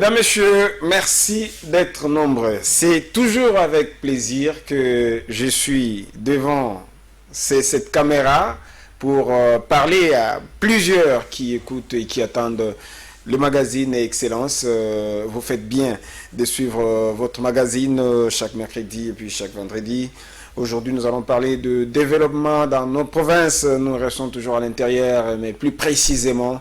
Mesdames, Messieurs, merci d'être nombreux. C'est toujours avec plaisir que je suis devant cette caméra pour parler à plusieurs qui écoutent et qui attendent le magazine Excellence. Vous faites bien de suivre votre magazine chaque mercredi et puis chaque vendredi. Aujourd'hui, nous allons parler de développement dans nos provinces. Nous restons toujours à l'intérieur, mais plus précisément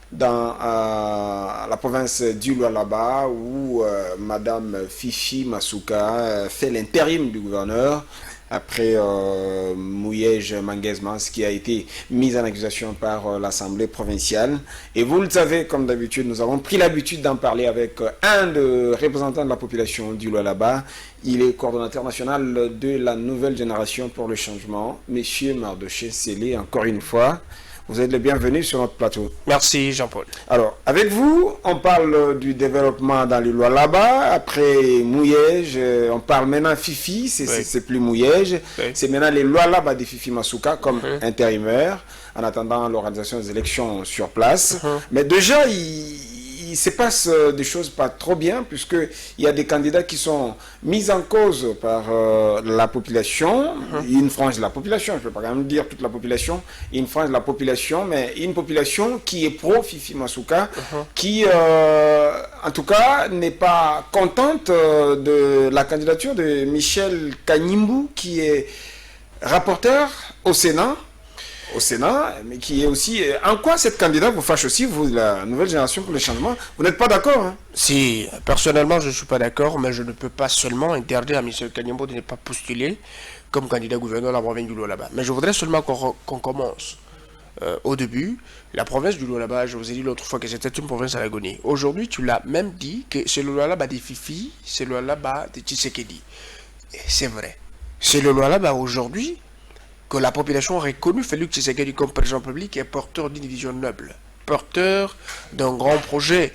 dans la province du Lualaba où Madame Fifi Masuka fait l'intérim du gouverneur après Mouyej Manguez-Mans qui a été mise en accusation par l'Assemblée provinciale. Et vous le savez, comme d'habitude, nous avons pris l'habitude d'en parler avec un des représentants de la population du Lualaba. Il est coordonnateur national de la nouvelle génération pour le changement, Monsieur Mardoché Sélé, encore une fois. Vous êtes le bienvenu sur notre plateau. Merci Jean-Paul. Alors, avec vous, on parle du développement dans le Lualaba. Après Mouyej, on parle maintenant Fifi, c'est plus Mouyej. Oui. C'est maintenant les Lualaba de Fifi Masuka comme intérimaire, en attendant l'organisation des élections sur place. Mais déjà, il se passe des choses pas trop bien, puisqu'il y a des candidats qui sont mis en cause par la population, une frange de la population, je ne peux pas quand même dire toute la population, une frange de la population, mais une population qui est pro-Fifi Masuka, qui, en tout cas, n'est pas contente de la candidature de Michel Kanyimbu, qui est rapporteur au Sénat, mais qui est aussi... En quoi cette candidate vous fâche aussi, vous, la nouvelle génération pour le changement? Vous n'êtes pas d'accord, hein? Si, personnellement, je ne suis pas d'accord, mais je ne peux pas seulement interdire à M. Kanyimbu de ne pas postuler comme candidat gouverneur de la province du Lualaba. Mais je voudrais seulement qu'on commence au début. La province du Lualaba, je vous ai dit l'autre fois que c'était une province à l'agonie. Aujourd'hui, tu l'as même dit que c'est le Lualaba de Fifi, c'est le Lualaba de Tshisekedi. C'est vrai. C'est le Lualaba aujourd'hui que la population a reconnu Félix Tshisekedi comme président public et porteur d'une vision noble, porteur d'un grand projet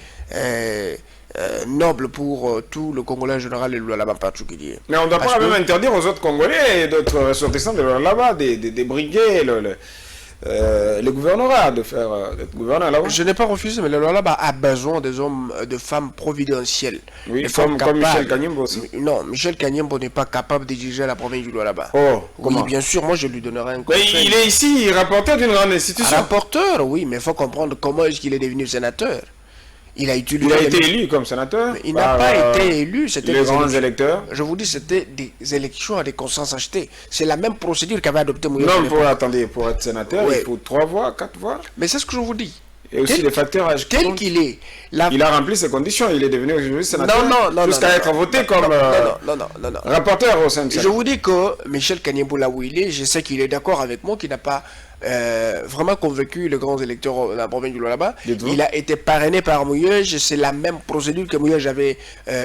noble pour tout le Congolais en général et le Lualaba en particulier. Mais on ne doit pas même interdire aux autres Congolais et d'autres ressortissants de Lualaba de briguer le gouvernorat, de faire d'être gouverneur là-bas. Je n'ai pas refusé, mais le Lualaba a besoin des hommes, de femmes providentielles. Oui, comme Michel Kanyimbu aussi. Non, Michel Kanyimbu n'est pas capable de diriger la province du Lualaba. Oh, oui, bien sûr, moi je lui donnerai un conseil. Mais il est ici, rapporteur d'une grande institution. Rapporteur, oui, mais il faut comprendre comment est-ce qu'il est devenu sénateur. Il a été élu comme sénateur. Il n'a pas été élu. C'était les grands électeurs. Je vous dis, c'était des élections à des consens achetés. C'est la même procédure qu'avait adopté Mouyej. Non, pour être sénateur, il faut 3 voix, 4 voix. Mais c'est ce que je vous dis. Et aussi les facteurs âge. Tel qu'il est. Il a rempli ses conditions. Il est devenu aujourd'hui sénateur. Non. Jusqu'à être voté comme rapporteur au sein de Je vous dis que Michel Kanyimbu, là où il est, je sais qu'il est d'accord avec moi, qu'il n'a pas vraiment convaincu les grands électeurs de la province du Lualaba. Il a été parrainé par Mouyej. C'est la même procédure que Mouyej avait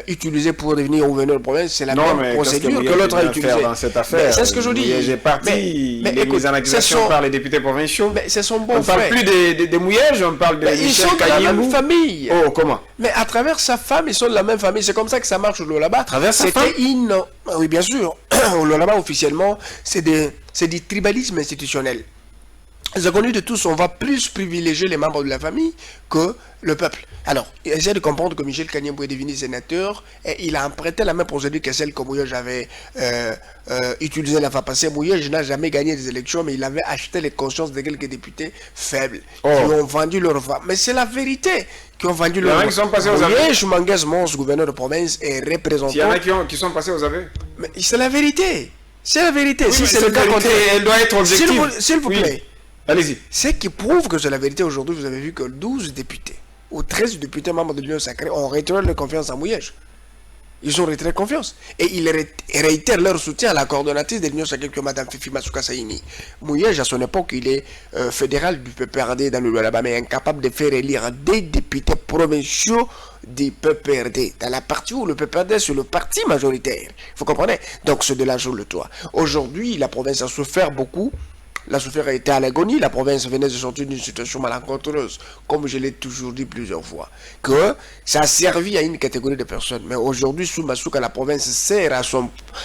utilisée pour devenir gouverneur de province. C'est la même procédure que l'autre a utilisée. Dans cette affaire, c'est ce que je dis. Mouyej est parti. Il est mis en accusation par les députés provinciaux. Mais c'est son bon frère. On ne parle plus de Mouyej, on parle de Michel Kanyimbu. Ils sont de la même famille. Oh, comment? Mais à travers sa femme, ils sont de la même famille. C'est comme ça que ça marche au Lualaba. À travers sa femme? Oui, bien sûr. Au Lualaba, officiellement, c'est du tribalisme institutionnel. Les connus de tous, on va plus privilégier les membres de la famille que le peuple. Alors, essayez de comprendre que Michel Kanyimbu est devenu sénateur et il a emprunté la même procédure que celle que Mouyej avait utilisée la fois passée. Mouyej n'a jamais gagné des élections, mais il avait acheté les consciences de quelques députés faibles qui ont vendu leur voix. Mais c'est la vérité, qui ont vendu leur voix. Mouyej Manguez-Mans, gouverneur de province, est représentant. Il y en a qui sont passés aux aveux. Mais c'est la vérité. C'est la vérité. Oui, si c'est le cas, elle doit être objective. S'il vous plaît. Allez-y. Ce qui prouve que c'est la vérité aujourd'hui, vous avez vu que 12 députés ou 13 députés membres de l'Union sacrée ont retiré leur confiance à Mouyej. Ils ont retiré confiance. Et ils réitèrent leur soutien à la coordonnatrice de l'Union sacrée, que Mme Fifi Masuka Saini. Mouyej, à son époque, il est fédéral du PPRD dans le Lualaba, mais incapable de faire élire des députés provinciaux du PPRD. Dans la partie où le PPRD, c'est le parti majoritaire. Vous comprenez? Donc, c'est de là sur le toit. Aujourd'hui, la province a souffert beaucoup. La souffrance a été à l'agonie, la province venait de sortir d'une situation malencontreuse, comme je l'ai toujours dit plusieurs fois, que ça a servi à une catégorie de personnes. Mais aujourd'hui, sous Masuka, la province sert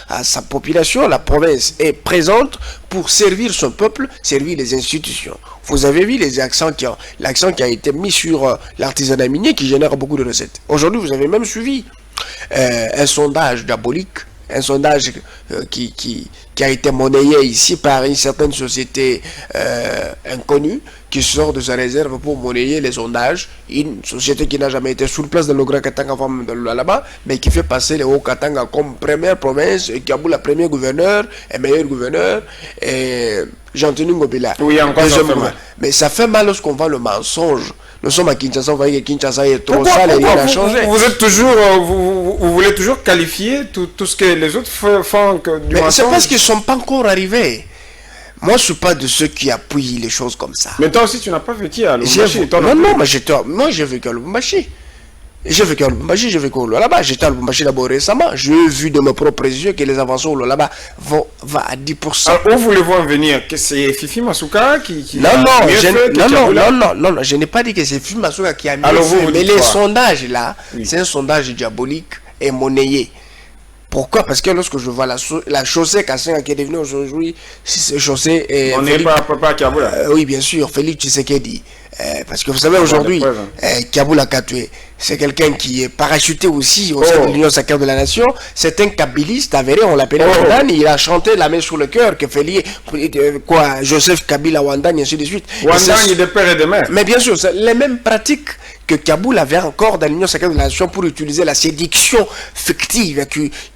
à sa population, la province est présente pour servir son peuple, servir les institutions. Vous avez vu l'accent qui a été mis sur l'artisanat minier qui génère beaucoup de recettes. Aujourd'hui, vous avez même suivi un sondage diabolique, un sondage qui a été monnayé ici par une certaine société inconnue qui sort de sa réserve pour monnayer les sondages. Une société qui n'a jamais été sur place dans le Grand Katanga avant même de là-bas, mais qui fait passer le Haut-Katanga comme première province, et qui a le premier gouverneur, et meilleur gouverneur, et Jean-Tenu Ngobila. Oui, encore ça fait mal. Mais ça fait mal lorsqu'on voit le mensonge. Nous sommes à Kinshasa, on voit que Kinshasa est trop sale et rien n'a changé. Vous êtes toujours, vous voulez toujours qualifier tout ce que les autres font du mensonge. C'est parce qu'ils ne sont pas encore arrivés. Moi, je ne suis pas de ceux qui appuient les choses comme ça. Mais toi aussi, tu n'as pas vécu à Lubumbashi. Non, moi j'ai vécu à Lubumbashi. J'ai vécu à Lubumbashi, j'ai vécu au Lualaba. J'étais à Lubumbashi d'abord récemment. J'ai vu de mes propres yeux que les avancées au Lualaba vont à 10%. Alors, où voulez-vous en venir? Que c'est Fifi Masuka qui non, je n'ai pas dit que c'est Fifi Masuka qui a mieux fait. Mais les sondages là, c'est un sondage diabolique et monnayé. Pourquoi? Parce que lorsque je vois la chaussée Kassenga qui est devenue aujourd'hui, c'est chaussée... On n'est pas Papa Kiaboula. Oui, bien sûr, Félix Tshisekedi. Parce que vous savez, aujourd'hui, Kiaboula Katoué, c'est quelqu'un qui est parachuté aussi au sein de l'Union sacrée de la Nation. C'est un kabiliste avéré, on l'appelait Wandani. Il a chanté la main sur le cœur que Félix, Joseph Kabila Wandani, et ainsi de suite. Wandani de père et de mère. Mais bien sûr, c'est les mêmes pratiques que Kaboul avait encore dans l'Union sacrée de la Nation pour utiliser la séduction fictive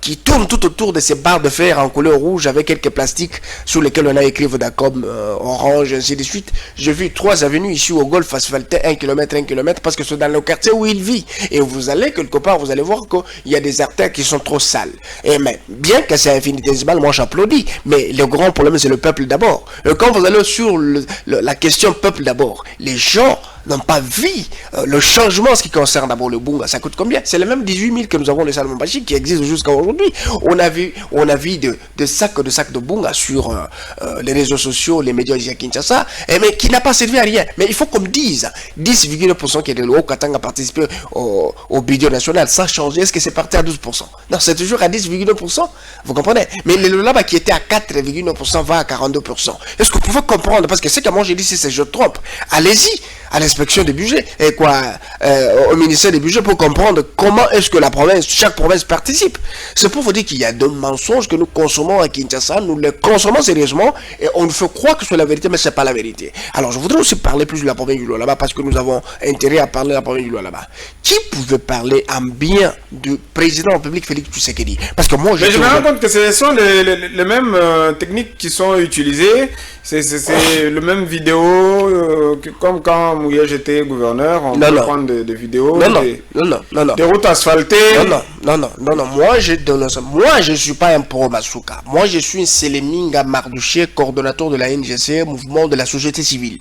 qui tourne tout autour de ces barres de fer en couleur rouge avec quelques plastiques sur lesquels on a écrit Vodacom, Orange, ainsi de suite. J'ai vu 3 avenues ici au Golfe asphaltées 1 km, parce que c'est dans le quartier où il vit. Et vous allez quelque part, vous allez voir qu'il y a des artères qui sont trop sales. Et mais, bien que c'est infinitésimal, moi j'applaudis, mais le grand problème c'est le peuple d'abord. Quand vous allez sur la question peuple d'abord, les gens n'ont pas vu le changement en ce qui concerne d'abord le Bunga. Ça coûte combien? C'est les mêmes 18 000 que nous avons les Salmon-Bachi qui existent jusqu'à aujourd'hui. On a vu de sacs de Bunga sur les réseaux sociaux, les médias ici à Kinshasa, mais qui n'a pas servi à rien. Mais il faut qu'on me dise 10,9% qui est de l'eau Katanga a participé au budget national. Ça a changé. Est-ce que c'est parti à 12%? Non, c'est toujours à 10,9%. Vous comprenez? Mais le là-bas qui était à 4,9% va à 42%. Est-ce que vous pouvez comprendre? Parce que c'est que moi j'ai dit, si je trompe, allez-y à l'inspection des budgets et au ministère des budgets pour comprendre comment est-ce que chaque province participe. C'est pour vous dire qu'il y a de mensonges que nous consommons à Kinshasa, nous les consommons sérieusement et on nous fait croire que c'est la vérité, mais c'est pas la vérité. Alors je voudrais aussi parler plus de la province du Lualaba parce que nous avons intérêt à parler de la province du Lualaba. Qui pouvait parler en bien du président de la République Félix Tshisekedi? Parce que moi je me rends compte que ce sont les mêmes techniques qui sont utilisées. C'est le même vidéo comme quand Mouya j'étais gouverneur, on peut prendre des vidéos, des routes asphaltées. Non. Moi je suis pas un pro-Masuka. Moi je suis un Seleminga Mardouché, coordonnateur de la NGC, mouvement de la société civile.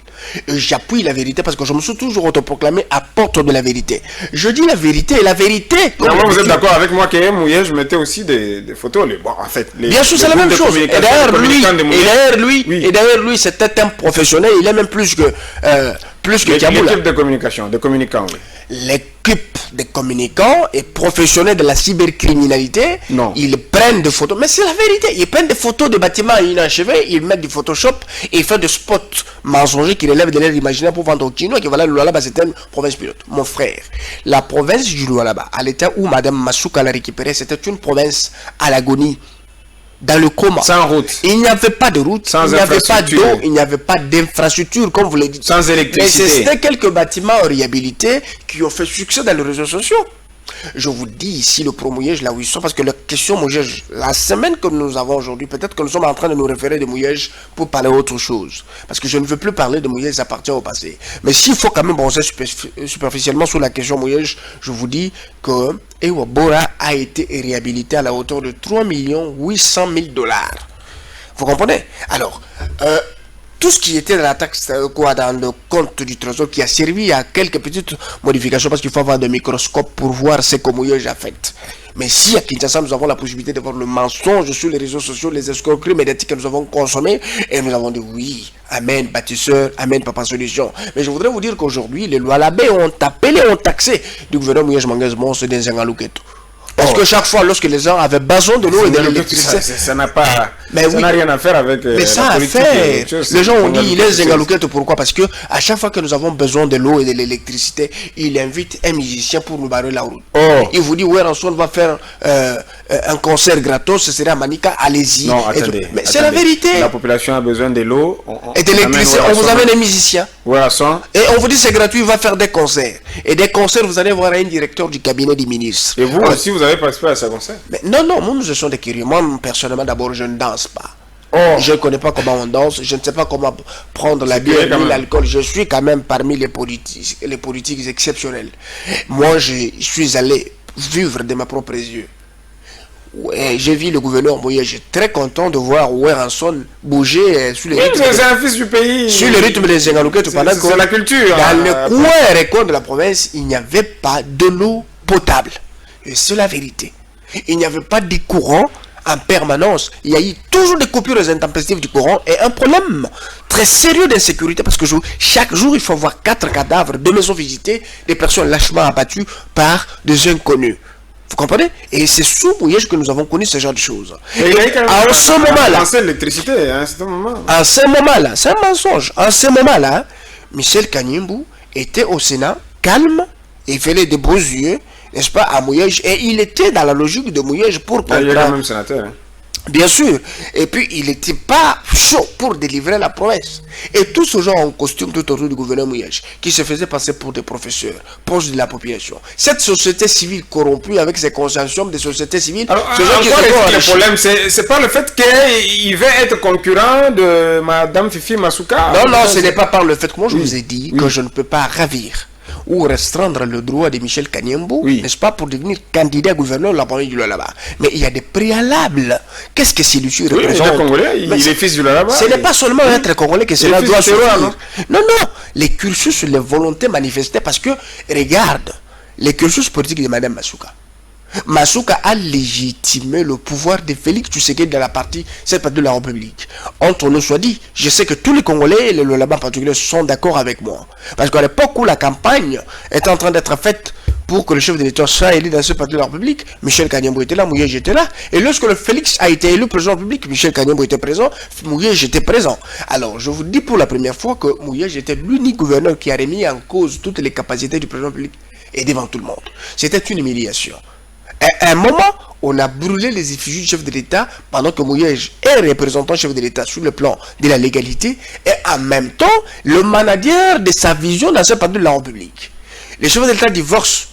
Et j'appuie la vérité parce que je me suis toujours autoproclamé apôtre de la vérité. Je dis la vérité et la vérité. Vous êtes d'accord avec moi que Mouya je mettais aussi des photos, bien sûr c'est la même chose. Et d'ailleurs lui c'était un professionnel, il est même plus que Kiaboula. L'équipe de communication, de communicants, oui. L'équipe de communicants est professionnelle de la cybercriminalité. Non. Ils prennent des photos, mais c'est la vérité. Ils prennent des photos de bâtiments inachevés, ils mettent du Photoshop et ils font des spots mensongers qui relèvent de l'air imaginaire pour vendre au Chinois. Et voilà, le Lualaba c'est une province pilote. Mon frère, la province du Lualaba, à l'état où Madame Masuka l'a récupérée, c'était une province à l'agonie. Dans le coma. Sans route. Il n'y avait pas de route, sans il n'y avait pas d'eau, il n'y avait pas d'infrastructure, comme vous l'avez dit. Sans électricité. Mais c'était quelques bâtiments réhabilités qui ont fait succès dans les réseaux sociaux. Je vous dis ici le pro-mouillage, là où ils sont, parce que la question mouillage, la semaine que nous avons aujourd'hui, peut-être que nous sommes en train de nous référer de mouillage pour parler autre chose. Parce que je ne veux plus parler de mouillage, ça appartient au passé. Mais s'il faut quand même bronzer superficiellement sur la question mouillage, je vous dis que Ewa Bora a été réhabilité à la hauteur de 3 800 000 $. Vous comprenez? Alors, tout ce qui était dans la taxe, dans le compte du trésor, qui a servi à quelques petites modifications, parce qu'il faut avoir des microscopes pour voir ce que Mouillage a fait. Mais si à Kinshasa, nous avons la possibilité de voir le mensonge sur les réseaux sociaux, les escroqueries médiatiques que nous avons consommées, et nous avons dit oui, amen, bâtisseur, amen, papa solution. Mais je voudrais vous dire qu'aujourd'hui, les Lualabais ont appelé, ont taxé du gouvernement Mouillage Manguez Mons des Zangalouketo. On Parce que chaque fois, lorsque les gens avaient besoin de l'eau et de l'électricité... Ça n'a pas... Mais ça n'a rien à faire avec mais ça la a politique. fait. Les gens ont dit, il est Zengaluketo. Pourquoi? Parce que à chaque fois que nous avons besoin de l'eau et de l'électricité, il invite un musicien pour nous barrer la route. Il vous dit, ouais, Ranson va faire un concert gratos, ce serait à Manika, allez-y. Non, attendez. Mais c'est la vérité. La population a besoin de l'eau. Et de l'électricité, on vous amène un musicien. Et on vous dit, c'est gratuit, il va faire des concerts. Et des concerts, vous allez voir un directeur du cabinet du ministre. Et vous aussi, vous avez participé à ce concert? Non, moi, nous sommes des curieux. Moi, personnellement, d'abord, je ne danse pas. Je ne connais pas comment on danse, je ne sais pas comment prendre la bière ni l'alcool. Je suis quand même parmi les politiques exceptionnels. Moi, je suis allé vivre de mes propres yeux. Ouais, j'ai vu le gouverneur Moïse, j'étais très content de voir Ranson bouger sur le rythme. C'est un fils du pays. Sur le rythme des Zengaluketo. C'est la culture. Dans le coin et recoin de la province, il n'y avait pas de l'eau potable. Et c'est la vérité. Il n'y avait pas de courant en permanence. Il y a eu toujours des coupures intempestives du courant et un problème très sérieux d'insécurité parce que chaque jour il faut voir 4 cadavres, 2 maisons visitées, des personnes lâchement abattues par des inconnus. Vous comprenez? Et c'est sous Mouyej que nous avons connu ce genre de choses. En ce moment-là, l'électricité, hein, c'est un moment. En ce moment-là, c'est un mensonge. En ce moment-là, Michel Kanyimbu était au Sénat, calme, il faisait des beaux yeux, n'est-ce pas, à Mouyej, et il était dans la logique de Mouyej pour comprendre. Il est quand même sénateur. Hein. Bien sûr. Et puis, il n'était pas chaud pour délivrer la promesse. Et tous ce gens en costume tout autour du gouverneur Mouyej, qui se faisaient passer pour des professeurs, proches de la population. Cette société civile corrompue avec ses consortiums de sociétés civiles... Alors, le problème, c'est pas le fait qu'il va être concurrent de Madame Fifi Masuka. Non, ce n'est pas par le fait que moi je vous ai dit que je ne peux pas ravir ou restreindre le droit de Michel Kanyimbu, n'est-ce pas, pour devenir candidat gouverneur de la province du Lualaba. Mais il y a des préalables. Qu'est-ce que celui-ci représente? Il est congolais, il est fils du Lualaba. Ce n'est pas seulement être congolais que cela doit se faire. Non, les cursus, les volontés manifestées, parce que, regarde, les cursus politiques de Mme Masuka. Masuka a légitimé le pouvoir de Félix Tshisekedi dans cette partie de la République. Entre nous soit dit, je sais que tous les Congolais et le Lualaba en particulier sont d'accord avec moi. Parce qu'à l'époque où la campagne était en train d'être faite pour que le chef de l'État soit élu dans cette partie de la République, Michel Kanyimbu était là, Mouyej était là. Et lorsque le Félix a été élu président de la République, Michel Kanyimbu était présent, Mouyej était présent. Alors, je vous dis pour la première fois que Mouyej était l'unique gouverneur qui a remis en cause toutes les capacités du président de la République et devant tout le monde. C'était une humiliation. À un moment, on a brûlé les effigies du chef de l'État pendant que Mouyej est représentant chef de l'État sur le plan de la légalité et en même temps le manager de sa vision dans cette partie de la République. Le chef de l'État divorce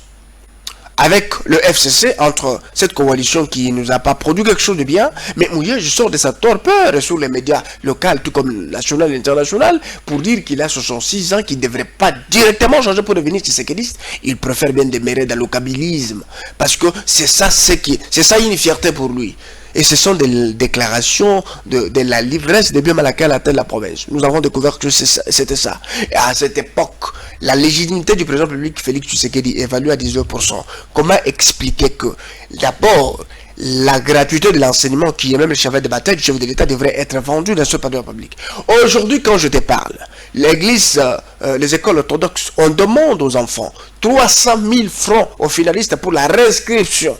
avec le FCC, entre cette coalition qui ne nous a pas produit quelque chose de bien, mais Mouyej sort de sa torpeur sur les médias locaux, tout comme national et international, pour dire qu'il a 66 ans, qu'il ne devrait pas directement changer pour devenir tshisekidiste. Il préfère bien demeurer dans le kabylisme, parce que c'est ça une fierté pour lui. Et ce sont des déclarations de la l'ivresse de biens à laquelle atteint la province. Nous avons découvert que c'était ça. Et à cette époque, la légitimité du président public Félix Tshisekedi évalue à 19%. Comment expliquer que, d'abord, la gratuité de l'enseignement, qui est même le cheval de bataille du chef de l'État, devrait être vendue dans ce pays de la République. Aujourd'hui, quand je te parle, l'église, les écoles orthodoxes, on demande aux enfants 300 000 francs aux finalistes pour la réinscription.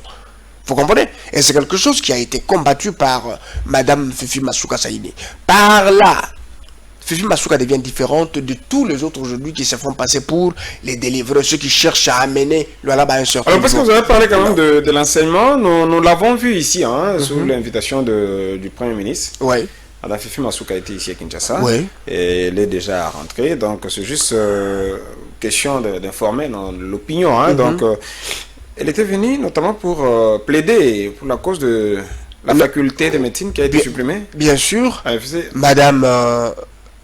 Vous comprenez? Et c'est quelque chose qui a été combattu par Madame Fifi Masuka Saïni. Par là, Fifi Masuka devient différente de tous les autres aujourd'hui qui se font passer pour les délivreurs, ceux qui cherchent à amener le Lualaba à un certain niveau. Alors parce que vous avez parlé quand même de l'enseignement, nous l'avons vu ici, hein, sous l'invitation du Premier ministre. Oui. Alors Fifi Masuka a été ici à Kinshasa. Oui. Et elle est déjà rentrée, donc c'est juste question d'informer l'opinion. Hein, donc... elle était venue notamment pour plaider pour la cause de la faculté de médecine qui a été supprimée. Bien sûr. Madame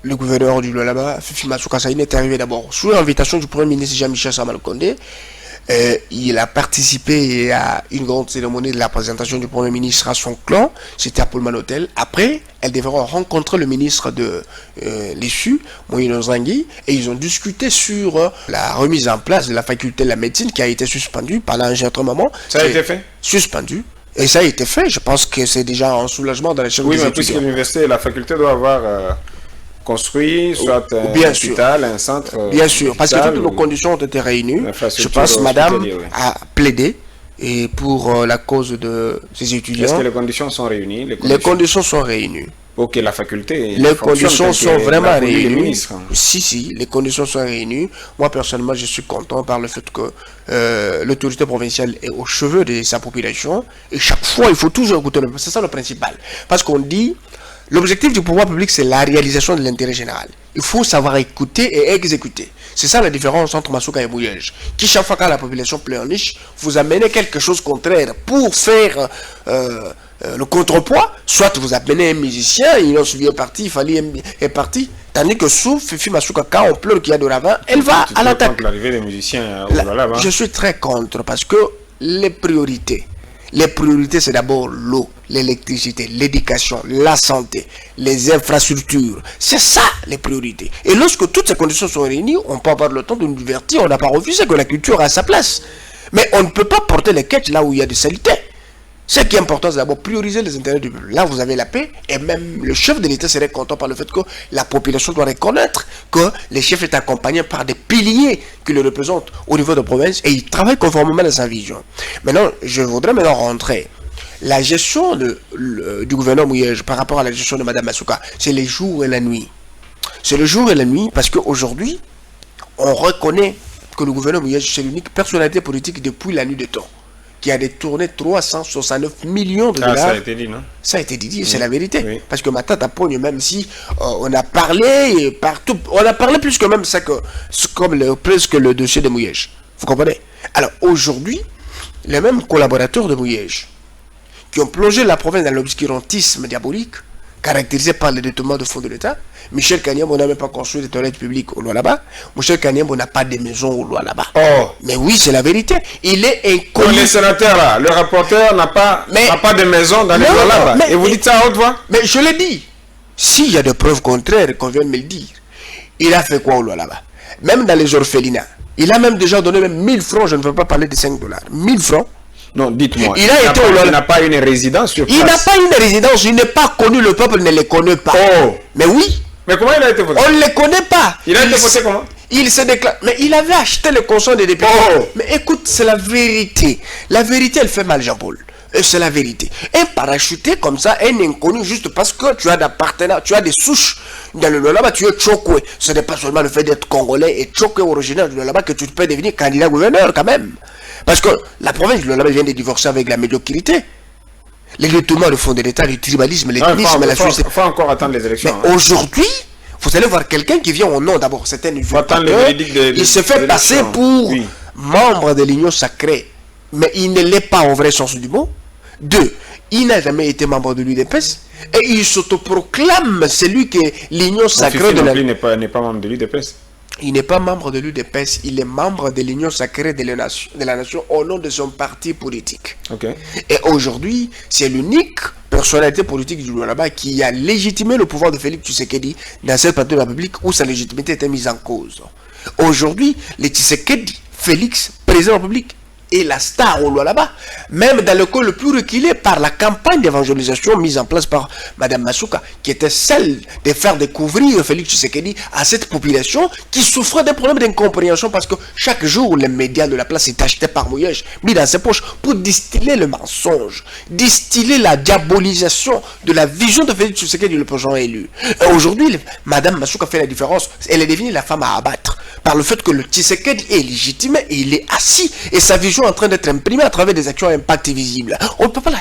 le gouverneur du Lualaba, Fifi Masuka Saïni, est arrivé d'abord sous l'invitation du Premier ministre Jean-Michel Sama-Lukonde. Il a participé à une grande cérémonie de la présentation du Premier ministre à son clan. C'était à Pullman Hotel. Après, elle devrait rencontrer le ministre de l'ISU, Moïse Nzangi, et ils ont discuté sur la remise en place de la faculté de la médecine qui a été suspendue pendant un certain moment. Ça a été fait? Suspendu. Et ça a été fait. Je pense que c'est déjà un soulagement dans les chefs des étudiants. Oui, mais puisque l'université, la faculté doit avoir... construit, soit un hôpital, un centre. Bien sûr, parce que toutes nos conditions ont été réunies. Je pense que madame a plaidé et pour la cause de ces étudiants. Est-ce que les conditions sont réunies? Les conditions sont réunies. Pour que la faculté... Les conditions sont vraiment réunies. Hein. Si, les conditions sont réunies. Moi, personnellement, je suis content par le fait que l'autorité provinciale est au cheveu de sa population. Et chaque fois, il faut toujours écouter. C'est ça le principal. Parce qu'on dit, l'objectif du pouvoir public, c'est la réalisation de l'intérêt général. Il faut savoir écouter et exécuter. C'est ça la différence entre Masuka et Mouyej. Qui, chaque fois que la population pleurniche, vous amenez quelque chose contraire pour faire... le contrepoids, soit vous appelez un musicien, il en souvient parti, il fallait est parti, tandis que sous Fifi Masuka, quand on pleure qu'il y a de ravin, elle va à l'attaque. L'arrivée des musiciens, je suis très contre parce que les priorités c'est d'abord l'eau, l'électricité, l'éducation, la santé, les infrastructures. C'est ça les priorités. Et lorsque toutes ces conditions sont réunies, on peut avoir le temps de nous divertir, on n'a pas refusé que la culture a sa place. Mais on ne peut pas porter les quêtes là où il y a des saletés. Ce qui est important, c'est d'abord prioriser les intérêts du peuple. Là, vous avez la paix, et même le chef de l'État serait content par le fait que la population doit reconnaître que le chef est accompagné par des piliers qui le représentent au niveau de la province, et il travaille conformément à sa vision. Maintenant, je voudrais maintenant rentrer. La gestion du gouverneur Mouyej par rapport à la gestion de Mme Masuka, c'est les jours et la nuit. C'est le jour et la nuit parce qu'aujourd'hui, on reconnaît que le gouverneur Mouyej, c'est l'unique personnalité politique depuis la nuit des temps, qui a détourné 369 millions de dollars. Ça a été dit, non? Ça a été dit, c'est la vérité. Oui. Parce que Matata Pogne, même si on a parlé partout, on a parlé plus que même ça que presque le dossier de Mouyej. Vous comprenez? Alors aujourd'hui, les mêmes collaborateurs de Mouyej, qui ont plongé la province dans l'obscurantisme diabolique, caractérisé par le détournement de fonds de l'État. Michel Kanyambo n'a même pas construit des toilettes publiques au Lualaba. Michel Kanyambo n'a pas de maison au Lualaba. Oh. Mais oui, c'est la vérité. Il est inconnu. Le sénateur là, le rapporteur n'a pas de maison dans le Lualaba. Et vous dites ça à haute voix? Mais je l'ai dit. S'il y a des preuves contraires qu'on vient de me le dire, il a fait quoi au Lualaba? Même dans les orphelinats. Il a même déjà donné même 1000 francs, je ne veux pas parler de 5 dollars. 1000 francs. Non, dites-moi. Il n'a pas une résidence sur place. Il n'a pas une résidence, il n'est pas connu, le peuple ne les connaît pas. Oh. Mais oui. Mais comment il a été voté? On ne les connaît pas. Il a été voté comment? Il se déclare. Mais il avait acheté le consent des députés. Oh. Mais écoute, c'est la vérité. La vérité, elle fait mal, Jean-Paul. C'est la vérité. Un parachuté comme ça, un inconnu, juste parce que tu as des partenaires, tu as des souches dans le Lualaba, tu es Tchokwe. Ce n'est pas seulement le fait d'être congolais et Tchokwe originaire du Lualaba que tu peux devenir candidat gouverneur quand même. Parce que la province du Lualaba vient de divorcer avec la médiocrité. Les détournements de fonds de l'État, le tribalisme, l'ethnisme, la société. Il faut encore attendre les élections. Mais aujourd'hui, vous allez voir quelqu'un qui vient au nom, d'abord, c'est un il se fait passer pour membre de l'Union sacrée. Mais il ne l'est pas au vrai sens du mot. 2. Il n'a jamais été membre de l'UDPS. Et il s'autoproclame celui qui est l'Union sacrée de la... Il n'est pas membre de l'UDPS. Il n'est pas membre de l'UDPS, il est membre de l'Union sacrée de la nation au nom de son parti politique. Okay. Et aujourd'hui, c'est l'unique personnalité politique du Lualaba qui a légitimé le pouvoir de Félix Tshisekedi dans cette partie de la République où sa légitimité était mise en cause. Aujourd'hui, les Tshisekedi, Félix, président de la République, et la star au Lualaba, même dans le cas le plus reculé par la campagne d'évangélisation mise en place par Mme Masuka, qui était celle de faire découvrir Félix Tshisekedi à cette population qui souffrait d'un problème d'incompréhension parce que chaque jour, les médias de la place étaient achetés par Mouyej, mis dans ses poches pour distiller le mensonge, distiller la diabolisation de la vision de Félix Tshisekedi, le président élu. Et aujourd'hui, Mme Masuka fait la différence. Elle est devenue la femme à abattre par le fait que le Tshisekedi est légitime et il est assis et sa vision en train d'être imprimée à travers des actions à impact visible. On ne peut pas la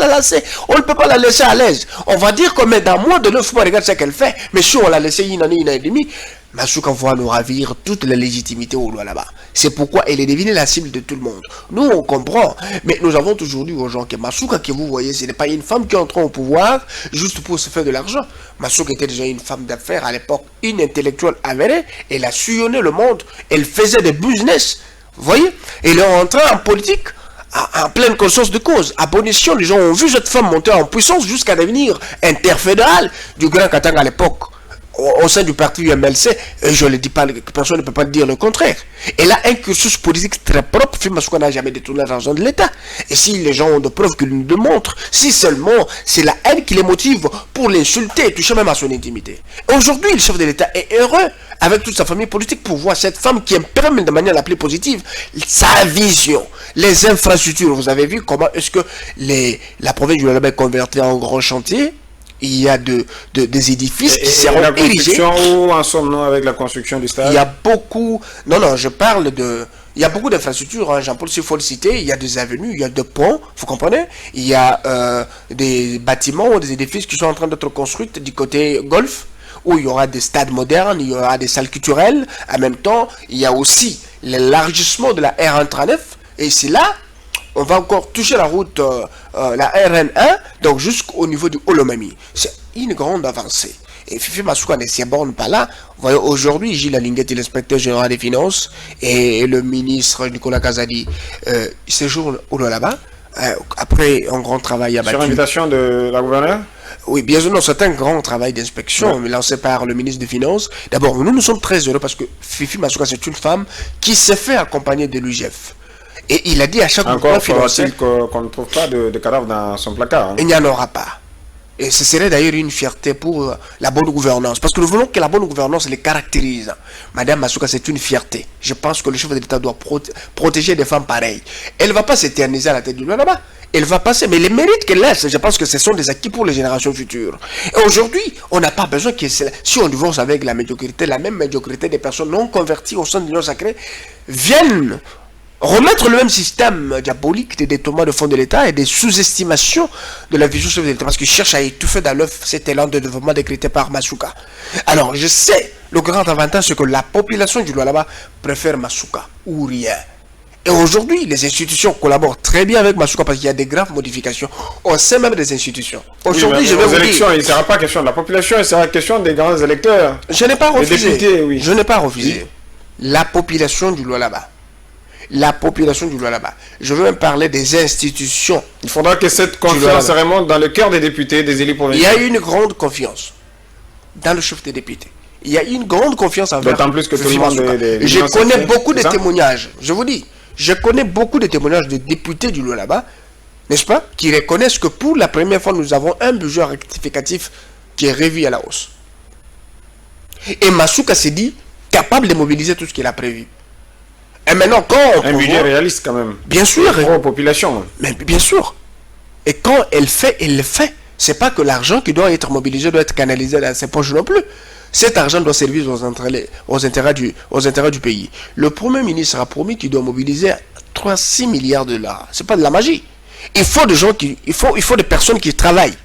lancer, on ne peut pas la laisser à l'aise. On va dire que mais dans moins de 9 mois, regarde ce qu'elle fait, mais si on l'a laissé une année et demie, Masuka va nous ravir toute la légitimité au Lualaba. C'est pourquoi elle est devenue la cible de tout le monde. Nous, on comprend, mais nous avons toujours dit aux gens que Masuka, que vous voyez, ce n'est pas une femme qui entre au pouvoir juste pour se faire de l'argent. Masuka était déjà une femme d'affaires à l'époque, une intellectuelle avérée. Elle a sillonné le monde, elle faisait des business. Vous voyez? Elle est entrée en politique en pleine conscience de cause. À bon escient, les gens ont vu cette femme monter en puissance jusqu'à devenir interfédérale du Grand Katanga à l'époque. au sein du parti UMLC, et je ne le dis pas, personne ne peut pas dire le contraire. Elle a un cursus politique très propre. Fifi Masuka n'a jamais détourné l'argent de l'État. Et si les gens ont de preuves qu'ils nous démontrent, si seulement c'est la haine qui les motive pour l'insulter, toucher même à son intimité. Aujourd'hui, le chef de l'État est heureux avec toute sa famille politique pour voir cette femme qui imprime de manière la plus positive sa vision, les infrastructures. Vous avez vu comment est-ce que la province du Lualaba est convertie en grand chantier. Il y a des édifices qui seront érigés. Où en sommes-nous avec la construction du stade? Il y a beaucoup... Non, je parle de... Il y a beaucoup d'infrastructures, hein, Jean-Paul, s'il faut le citer. Il y a des avenues, il y a des ponts, vous comprenez? Il y a des bâtiments, des édifices qui sont en train d'être construits du côté golf, où il y aura des stades modernes, il y aura des salles culturelles. En même temps, il y a aussi l'élargissement de la R139. Et c'est là... On va encore toucher la route, la RN1, donc jusqu'au niveau du Olomami. C'est une grande avancée. Et Fifi Masuka ne s'y borne pas là. Vous voyez, aujourd'hui, Gilles Alinguet, l'inspecteur général des finances, et le ministre Nicolas Kazadi séjournent au là-bas. Après un grand travail abattu. Sur invitation de la gouverneure? Oui, bien sûr, non, c'est un grand travail d'inspection lancé par le ministre des Finances. D'abord, nous sommes très heureux parce que Fifi Masuka, c'est une femme qui s'est fait accompagner de l'UGF. Et il a dit à chaque encore faut-il qu'on ne trouve pas de cadavre dans son placard. Hein. Il n'y en aura pas. Et ce serait d'ailleurs une fierté pour la bonne gouvernance. Parce que nous voulons que la bonne gouvernance les caractérise. Madame Masuka, c'est une fierté. Je pense que le chef de l'État doit protéger des femmes pareilles. Elle ne va pas s'éterniser à la tête du loi là-bas. Elle va passer. Mais les mérites qu'elle laisse, je pense que ce sont des acquis pour les générations futures. Et aujourd'hui, on n'a pas besoin que si on divorce avec la médiocrité, la même médiocrité des personnes non converties au sein de l'Union sacrée, viennent remettre le même système diabolique des détournements de fonds de l'État et des sous-estimations de la vision chef de l'État, parce qu'il cherche à étouffer dans l'œuf cet élan de développement décrété par Masuka. Alors, je sais, le grand avantage, c'est que la population du Lualaba préfère Masuka ou rien. Et aujourd'hui, les institutions collaborent très bien avec Masuka parce qu'il y a des graves modifications au sein même des institutions. Aujourd'hui, je vais vous élections, dire... il ne sera pas question de la population, il sera question des grands électeurs. Je n'ai pas refusé. Députés, oui. Je n'ai pas refusé. Oui. La population du Lualaba. La population du Lualaba. Je veux même parler des institutions. Il faudra que cette confiance remonte dans le cœur des députés, des élus provinciaux. Il y a une grande confiance dans le chef des députés. Il y a une grande confiance envers... D'autant plus que tout le monde... Je connais beaucoup de témoignages. Je vous dis, je connais beaucoup de témoignages de députés du Lualaba, n'est-ce pas, qui reconnaissent que pour la première fois, nous avons un budget rectificatif qui est revu à la hausse. Et Masuka s'est dit capable de mobiliser tout ce qu'il a prévu. Et maintenant, quand on un budget réaliste quand même. Bien sûr. Pour la population. Mais bien sûr. Et quand elle fait, elle le fait. C'est pas que l'argent qui doit être mobilisé doit être canalisé dans ses poches non plus. Cet argent doit servir aux intérêts du pays. Le Premier ministre a promis qu'il doit mobiliser 6 milliards de dollars. C'est pas de la magie. Il faut des gens il faut des personnes qui travaillent.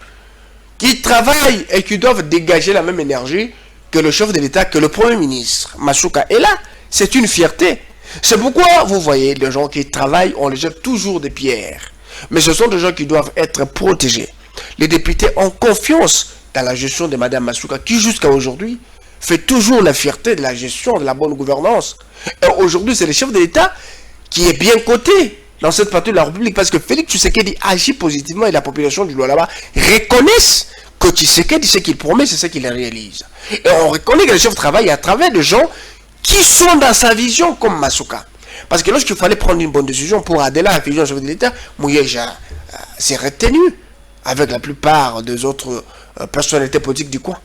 Qui travaillent et qui doivent dégager la même énergie que le chef de l'État, que le Premier ministre. Masuka est là. C'est une fierté. C'est pourquoi, vous voyez, les gens qui travaillent, on les jette toujours des pierres. Mais ce sont des gens qui doivent être protégés. Les députés ont confiance dans la gestion de Mme Masuka, qui jusqu'à aujourd'hui fait toujours la fierté de la gestion, de la bonne gouvernance. Et aujourd'hui, c'est le chef de l'État qui est bien coté dans cette partie de la République, parce que Félix Tshisekedi agit positivement et la population du Lualaba reconnaissent que Tshisekedi, ce qu'il promet, c'est ce qu'il réalise. Et on reconnaît que le chef travaille à travers des gens qui sont dans sa vision comme Masuka. Parce que lorsqu'il fallait prendre une bonne décision pour adhérer à la vision chef de l'État, Mouyeja s'est retenu avec la plupart des autres personnalités politiques du coin.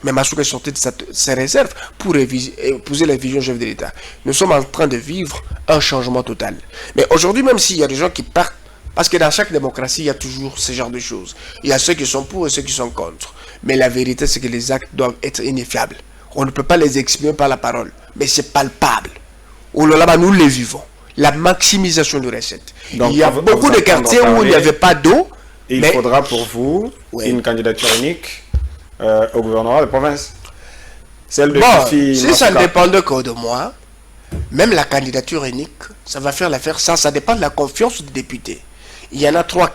Mais Masuka est sorti de ses réserves pour épouser la vision chef de l'État. Nous sommes en train de vivre un changement total. Mais aujourd'hui, même s'il y a des gens qui partent, parce que dans chaque démocratie, il y a toujours ce genre de choses. Il y a ceux qui sont pour et ceux qui sont contre. Mais la vérité, c'est que les actes doivent être ineffables. On ne peut pas les exprimer par la parole, mais c'est palpable. Au là-bas, nous les vivons. La maximisation de recettes. Donc, il y a beaucoup de quartiers où il n'y avait pas d'eau. Il faudra pour vous une candidature unique au gouvernement de province. Celle de si ça ne dépendait que de moi, même la candidature unique, ça va faire l'affaire. Ça dépend de la confiance des députés. Il y en a 3-4.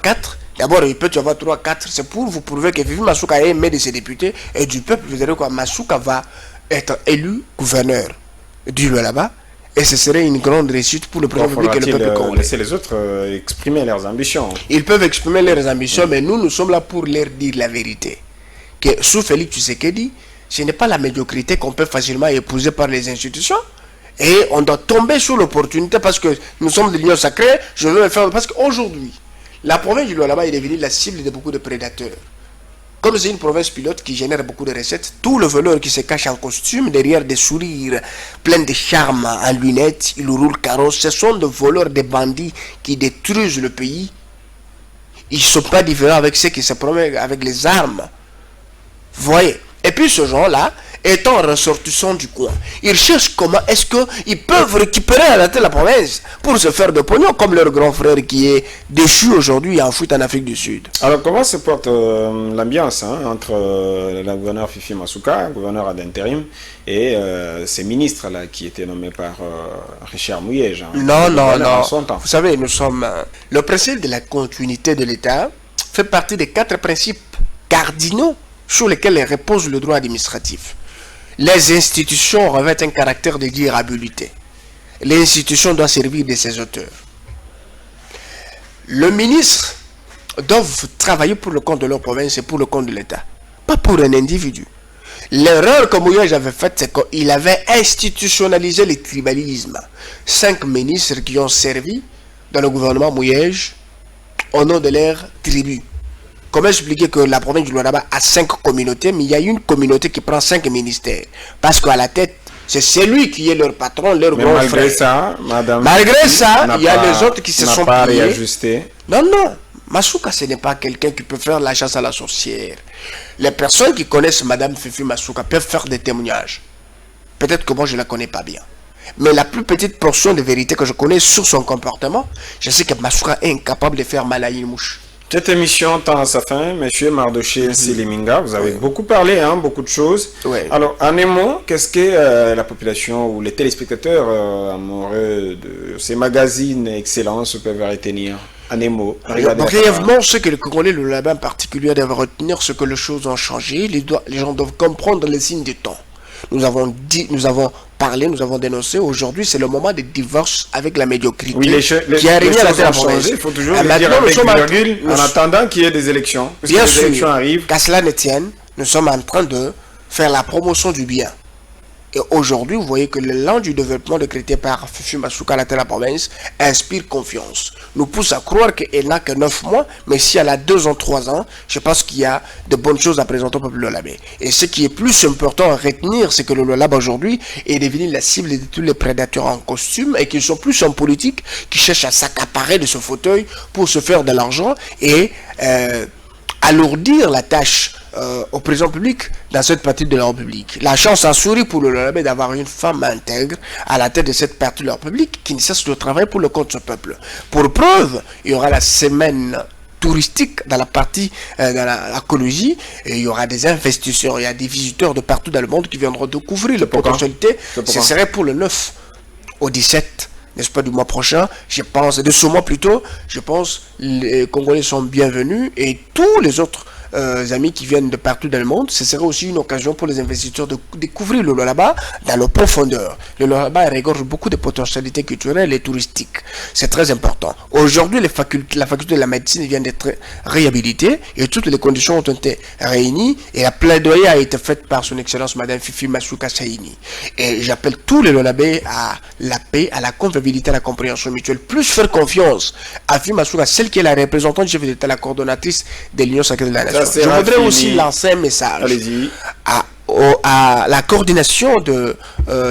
D'abord, il peut y avoir 3-4. C'est pour vous prouver que Fifi Masuka est aimé de ses députés et du peuple. Vous verrez quoi, Masuka va être élu gouverneur du Lualaba. Et ce serait une grande réussite pour le président public et le peuple congolais. Laisser les autres exprimer leurs ambitions. Ils peuvent exprimer leurs ambitions, mais nous sommes là pour leur dire la vérité. Que sous Félix Tshisekedi, Ce n'est pas la médiocrité qu'on peut facilement épouser par les institutions. Et on doit tomber sur l'opportunité parce que nous sommes de l'Union sacrée. Je veux le faire parce qu'aujourd'hui, la province du Lualaba est devenue la cible de beaucoup de prédateurs. Comme c'est une province pilote qui génère beaucoup de recettes, tous les voleurs qui se cachent en costume derrière des sourires pleins de charme en lunettes, ils roulent carrosse. Ce sont des voleurs, des bandits qui détruisent le pays. Ils ne sont pas différents avec ceux qui se promènent avec les armes. Vous voyez. Et puis ce genre-là, étant ressortissant du coin, ils cherchent comment est-ce qu'ils peuvent récupérer à la tête de la province pour se faire de pognon comme leur grand frère qui est déchu aujourd'hui et enfoui en Afrique du Sud. Alors comment se porte l'ambiance entre la gouverneure Fifi Masuka, gouverneur d'intérim, et ces ministres-là qui étaient nommés par Richard Mouyej? Non. Vous savez, nous sommes... le principe de la continuité de l'État fait partie des 4 principes cardinaux sur lesquels repose le droit administratif. Les institutions revêtent un caractère de durabilité. L'institution doit servir de ses auteurs. Le ministre doit travailler pour le compte de leur province et pour le compte de l'État, pas pour un individu. L'erreur que Mouyej avait faite, c'est qu'il avait institutionnalisé le tribalisme. 5 ministres qui ont servi dans le gouvernement Mouyej au nom de leur tribu. Comment expliquer que la province du Lualaba a 5 communautés, mais il y a une communauté qui prend 5 ministères? Parce qu'à la tête, c'est celui qui est leur patron, leur grand frère. Malgré ça, il y a les autres qui se sont réajustés. Non. Masuka, ce n'est pas quelqu'un qui peut faire la chasse à la sorcière. Les personnes qui connaissent Madame Fifi Masuka peuvent faire des témoignages. Peut-être que moi, je ne la connais pas bien. Mais la plus petite portion de vérité que je connais sur son comportement, je sais que Masuka est incapable de faire mal à une mouche. Cette émission tend à sa fin, Monsieur Mardoché Seleminga. Vous avez beaucoup parlé, beaucoup de choses. Alors, en un mot, qu'est-ce que la population ou les téléspectateurs amoureux de ces magazines Excellence peuvent retenir? En un mot, brièvement, ce que le Congolais, le Lualaba en particulier, doivent retenir, c'est que les choses ont changé. Les gens doivent comprendre les signes du temps. Nous avons dit, nous avons parlé, nous avons dénoncé. Aujourd'hui, c'est le moment de divorce avec la médiocrité qui a régné à la terre. Il faut toujours le dire avec virgule, en attendant qu'il y ait des élections. Bien sûr, les élections arrivent. Qu'à cela ne tienne, nous sommes en train de faire la promotion du bien. Et aujourd'hui, vous voyez que l'élan du développement décrété par Fifi Masuka à la tête de la province inspire confiance. Nous pousse à croire qu'elle n'a que 9 mois, mais si elle a 2 ans, 3 ans, je pense qu'il y a de bonnes choses à présenter au peuple lualabais. Et ce qui est plus important à retenir, c'est que le Lualaba aujourd'hui est devenu la cible de tous les prédateurs en costume et qu'ils sont plus en politique, qui cherchent à s'accaparer de ce fauteuil pour se faire de l'argent et alourdir la tâche au président public dans cette partie de leur public. La chance a souri pour le Lualaba d'avoir une femme intègre à la tête de cette partie de leur public qui ne cesse de travailler pour le compte de ce peuple. Pour preuve, il y aura la semaine touristique dans la partie dans l'écologie et il y aura des investisseurs, il y a des visiteurs de partout dans le monde qui viendront découvrir les potentialités. Ce serait pour le 9 au 17, n'est-ce pas, du mois prochain, je pense, de ce mois plutôt, je pense, les Congolais sont bienvenus et tous les autres amis qui viennent de partout dans le monde, ce serait aussi une occasion pour les investisseurs de découvrir le Lualaba dans la profondeur. Le Lualaba regorge beaucoup de potentialités culturelles et touristiques. C'est très important. Aujourd'hui, la faculté de la médecine vient d'être réhabilitée et toutes les conditions ont été réunies et la plaidoyer a été faite par son excellence Madame Fifi Masuka Saini. Et j'appelle tous les Lualabais à la paix, à la convivialité, à la compréhension mutuelle. Plus faire confiance à Fifi Masuka, celle qui est la représentante du chef d'État, la coordonnatrice de l'Union sacrée de la Nation. Je voudrais aussi lancer un message à la coordination de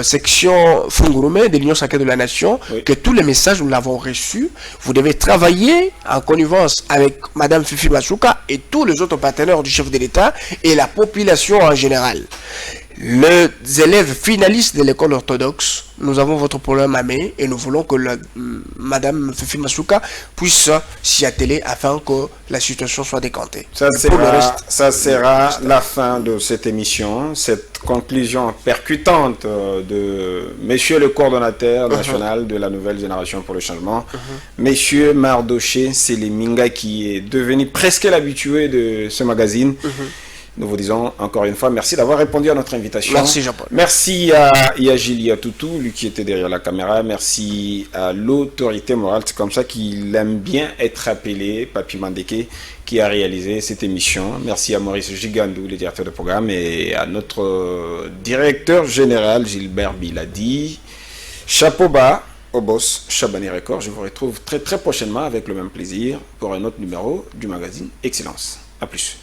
section Fungurume de l'Union sacrée de la Nation, que tous les messages nous l'avons reçus. Vous devez travailler en connivence avec Madame Fifi Masuka et tous les autres partenaires du chef de l'État et la population en général. Les élèves finalistes de l'école orthodoxe, nous avons votre problème à main et nous voulons que Madame Fifi Masuka puisse s'y atteler afin que la situation soit décantée. Ça sera la fin de cette émission, cette conclusion percutante de Monsieur le coordonnateur national de la nouvelle génération pour le changement, Monsieur Mardoché Seleminga, qui est devenu presque l'habitué de ce magazine. Nous vous disons encore une fois merci d'avoir répondu à notre invitation. Merci Jean-Paul. Merci à Yajili Toutou, lui qui était derrière la caméra. Merci à l'autorité morale. C'est comme ça qu'il aime bien être appelé, Papi Mandeke, qui a réalisé cette émission. Merci à Maurice Gigandou, le directeur de programme, et à notre directeur général, Gilbert Biladi. Chapeau bas au boss Chabani Record. Je vous retrouve très très prochainement avec le même plaisir pour un autre numéro du magazine Excellence. A plus.